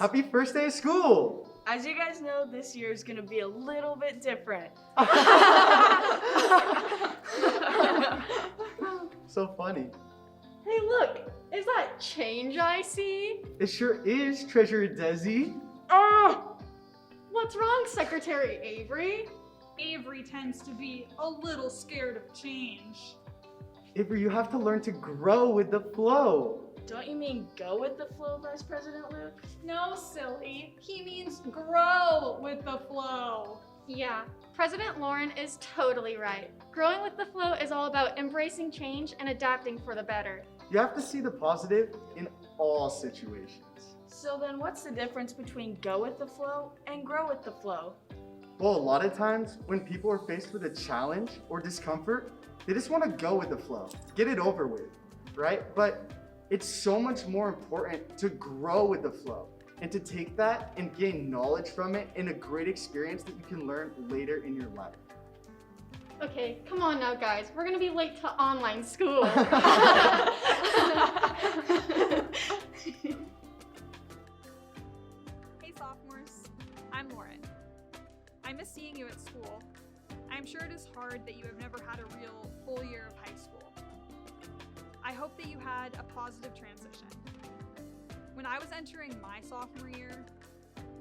Happy first day of school! As you guys know, this year is gonna be a little bit different. So funny. Hey look, is that change I see? It sure is, Treasurer Desi. Oh! What's wrong, Secretary Avery? Avery tends to be a little scared of change. Avery, you have to learn to grow with the flow. Don't you mean go with the flow, Vice President Luke? No, silly. He means grow with the flow. Yeah, President Lauren is totally right. Growing with the flow is all about embracing change and adapting for the better. You have to see the positive in all situations. So then what's the difference between go with the flow and grow with the flow? Well, a lot of times when people are faced with a challenge or discomfort, they just want to go with the flow, get it over with, right? But it's so much more important to grow with the flow and to take that and gain knowledge from it in a great experience that you can learn later in your life. Okay, come on now guys, we're gonna be late to online school. Hey sophomores, I'm Lauren. I miss seeing you at school. I'm sure it is hard that you have never had a real full year of high school. I hope that you had a positive transition. When I was entering my sophomore year,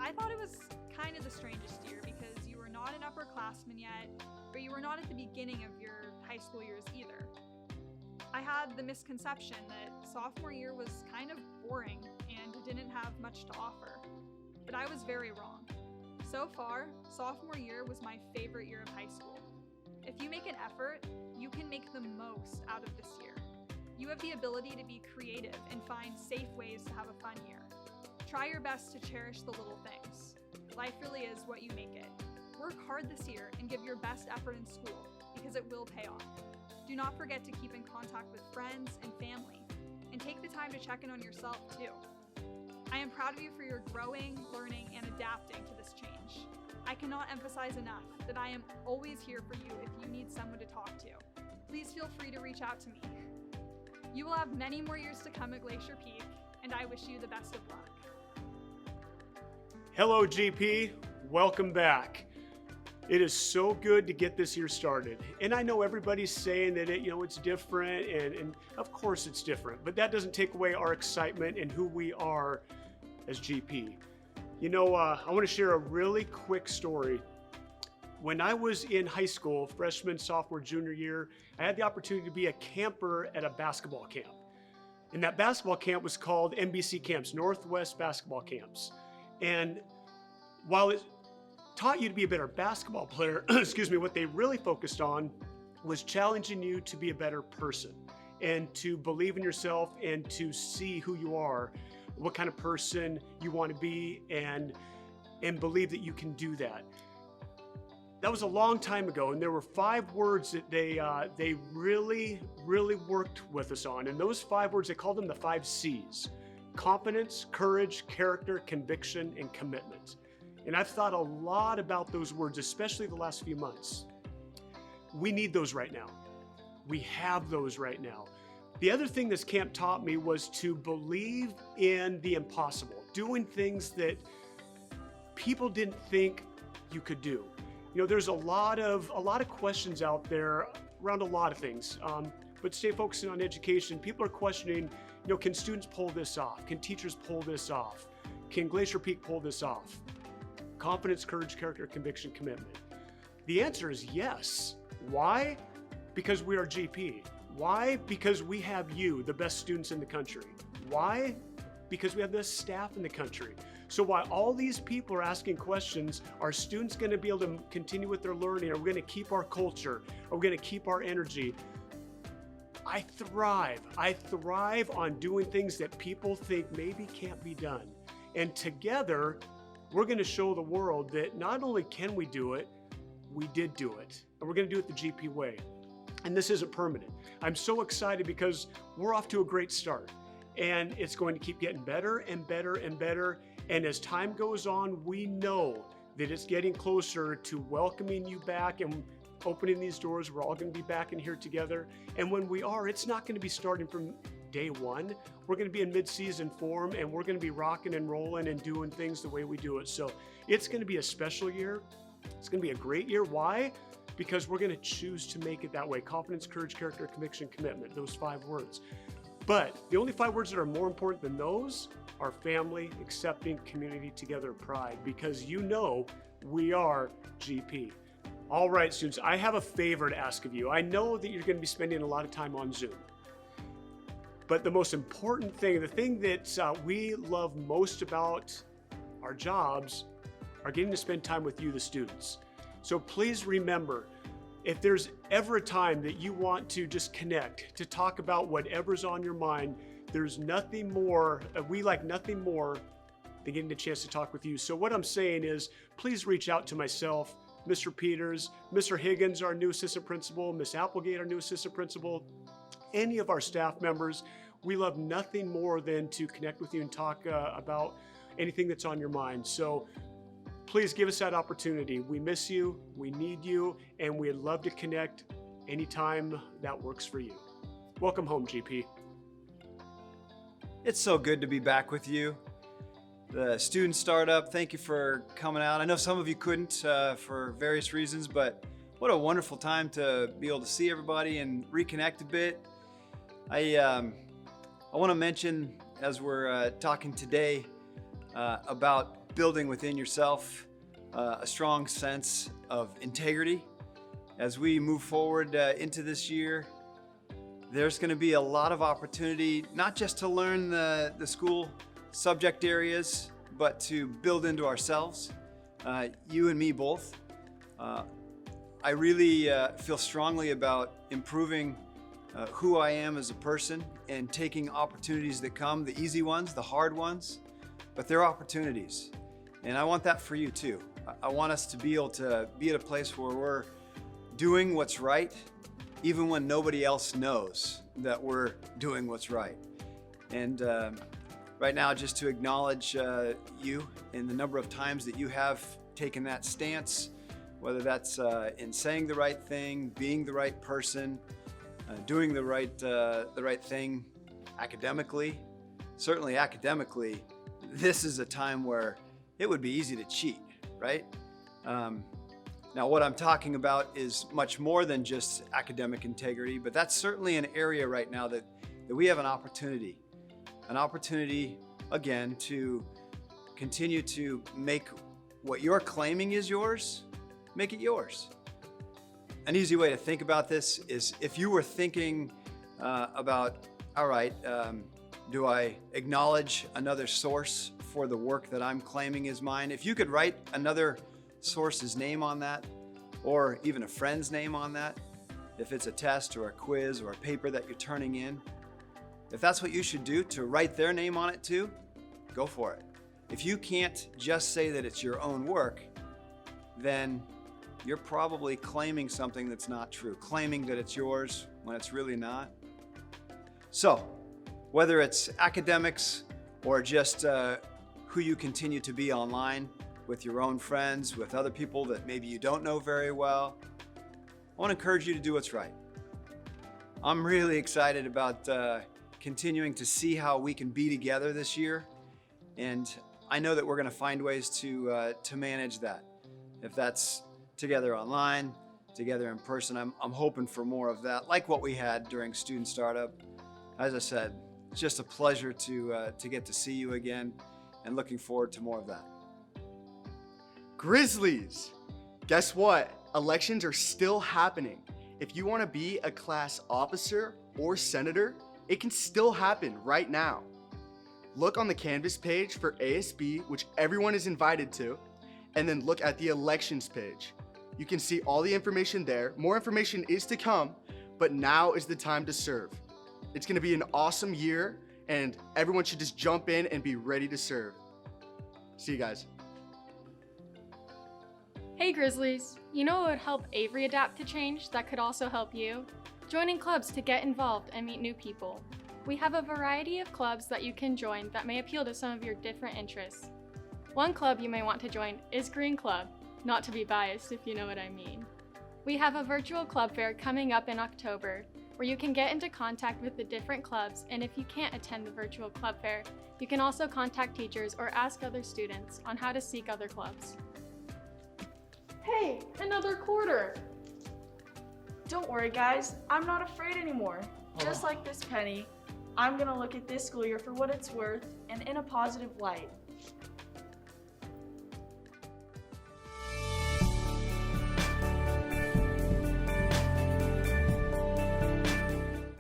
I thought it was kind of the strangest year because you were not an upperclassman yet, but you were not at the beginning of your high school years either. I had the misconception that sophomore year was kind of boring and didn't have much to offer, but I was very wrong. So far, sophomore year was my favorite year of high school. If you make an effort, you can make the most out of this year. You have the ability to be creative and find safe ways to have a fun year. Try your best to cherish the little things. Life really is what you make it. Work hard this year and give your best effort in school because it will pay off. Do not forget to keep in contact with friends and family, and take the time to check in on yourself too. I am proud of you for your growing, learning, and adapting to this change. I cannot emphasize enough that I am always here for you if you need someone to talk to. Please feel free to reach out to me. You will have many more years to come at Glacier Peak, and I wish you the best of luck. Hello, GP. Welcome back. It is so good to get this year started. And I know everybody's saying that it's different, and of course it's different, but that doesn't take away our excitement and who we are as GP. I want to share a really quick story. When I was in high school, freshman, sophomore, junior year, I had the opportunity to be a camper at a basketball camp. And that basketball camp was called NBC Camps, Northwest Basketball Camps. And while it taught you to be a better basketball player, what they really focused on was challenging you to be a better person and to believe in yourself and to see who you are, what kind of person you want to be, and believe that you can do that. That was a long time ago, and there were 5 words that they really worked with us on. And those 5 words, they called them the 5 C's: confidence, courage, character, conviction, and commitment. And I've thought a lot about those words, especially the last few months. We need those right now. We have those right now. The other thing this camp taught me was to believe in the impossible, doing things that people didn't think you could do. There's a lot of questions out there around a lot of things, but stay focusing on education. People are questioning, can students pull this off? Can teachers pull this off? Can Glacier Peak pull this off? Confidence, courage, character, conviction, commitment. The answer is yes. Why? Because we are GP. Why? Because we have you, the best students in the country. Why? Because we have the best staff in the country. So while all these people are asking questions, are students going to be able to continue with their learning? Are we going to keep our culture? Are we going to keep our energy? I thrive on doing things that people think maybe can't be done. And together, we're going to show the world that not only can we do it, we did do it. And we're going to do it the GP way. And this isn't permanent. I'm so excited because we're off to a great start. And it's going to keep getting better and better and better. And as time goes on, we know that it's getting closer to welcoming you back and opening these doors. We're all going to be back in here together. And when we are, it's not going to be starting from day one. We're going to be in mid-season form, and we're going to be rocking and rolling and doing things the way we do it. So it's going to be a special year. It's going to be a great year. Why? Because we're going to choose to make it that way. Confidence, courage, character, conviction, commitment, those 5 words. But the only 5 words that are more important than those are family, accepting, community, together, pride, because you know we are GP. All right, students, I have a favor to ask of you. I know that you're going to be spending a lot of time on Zoom. But the most important thing, the thing that we love most about our jobs are getting to spend time with you, the students. So please remember, if there's ever a time that you want to just connect, to talk about whatever's on your mind, there's nothing more, we like nothing more than getting a chance to talk with you. So what I'm saying is, please reach out to myself, Mr. Peters, Mr. Higgins, our new assistant principal, Miss Applegate, our new assistant principal, any of our staff members. We love nothing more than to connect with you and talk about anything that's on your mind. So please give us that opportunity. We miss you, we need you, and we'd love to connect anytime that works for you. Welcome home, GP. It's so good to be back with you. The student startup, thank you for coming out. I know some of you couldn't for various reasons, but what a wonderful time to be able to see everybody and reconnect a bit. I want to mention, as we're talking today about building within yourself a strong sense of integrity. As we move forward into this year, there's going to be a lot of opportunity, not just to learn the school subject areas, but to build into ourselves, you and me both. I really feel strongly about improving who I am as a person and taking opportunities that come, the easy ones, the hard ones, but they're opportunities. And I want that for you too. I want us to be able to be at a place where we're doing what's right, even when nobody else knows that we're doing what's right. And right now, just to acknowledge you and the number of times that you have taken that stance, whether that's in saying the right thing, being the right person, doing the right thing academically. Certainly academically, this is a time where it would be easy to cheat, right? Now, what I'm talking about is much more than just academic integrity, but that's certainly an area right now that we have an opportunity, again, to continue to make what you're claiming is yours, make it yours. An easy way to think about this is if you were thinking about, all right, do I acknowledge another source for the work that I'm claiming is mine? If you could write another source's name on that, or even a friend's name on that, if it's a test or a quiz or a paper that you're turning in, if that's what you should do, to write their name on it too, go for it. If you can't just say that it's your own work, then you're probably claiming something that's not true, claiming that it's yours when it's really not. So, whether it's academics or just who you continue to be online with your own friends, with other people that maybe you don't know very well, I want to encourage you to do what's right. I'm really excited about continuing to see how we can be together this year, and I know that we're going to find ways to manage that. If that's together online, together in person, I'm hoping for more of that, like what we had during Student Startup. As I said, it's just a pleasure to get to see you again, and looking forward to more of that. Grizzlies! Guess what? Elections are still happening. If you want to be a class officer or senator, it can still happen right now. Look on the Canvas page for ASB, which everyone is invited to, and then look at the elections page. You can see all the information there. More information is to come, but now is the time to serve. It's going to be an awesome year, and everyone should just jump in and be ready to serve. See you guys. Hey Grizzlies, you know what would help Avery adapt to change that could also help you? Joining clubs to get involved and meet new people. We have a variety of clubs that you can join that may appeal to some of your different interests. One club you may want to join is Green Club, not to be biased if you know what I mean. We have a virtual club fair coming up in October. where you can get into contact with the different clubs, and if you can't attend the virtual club fair, you can also contact teachers or ask other students on how to seek other clubs. Hey, another quarter. Don't worry, guys. I'm not afraid anymore. Just like this penny, I'm gonna look at this school year for what it's worth and in a positive light.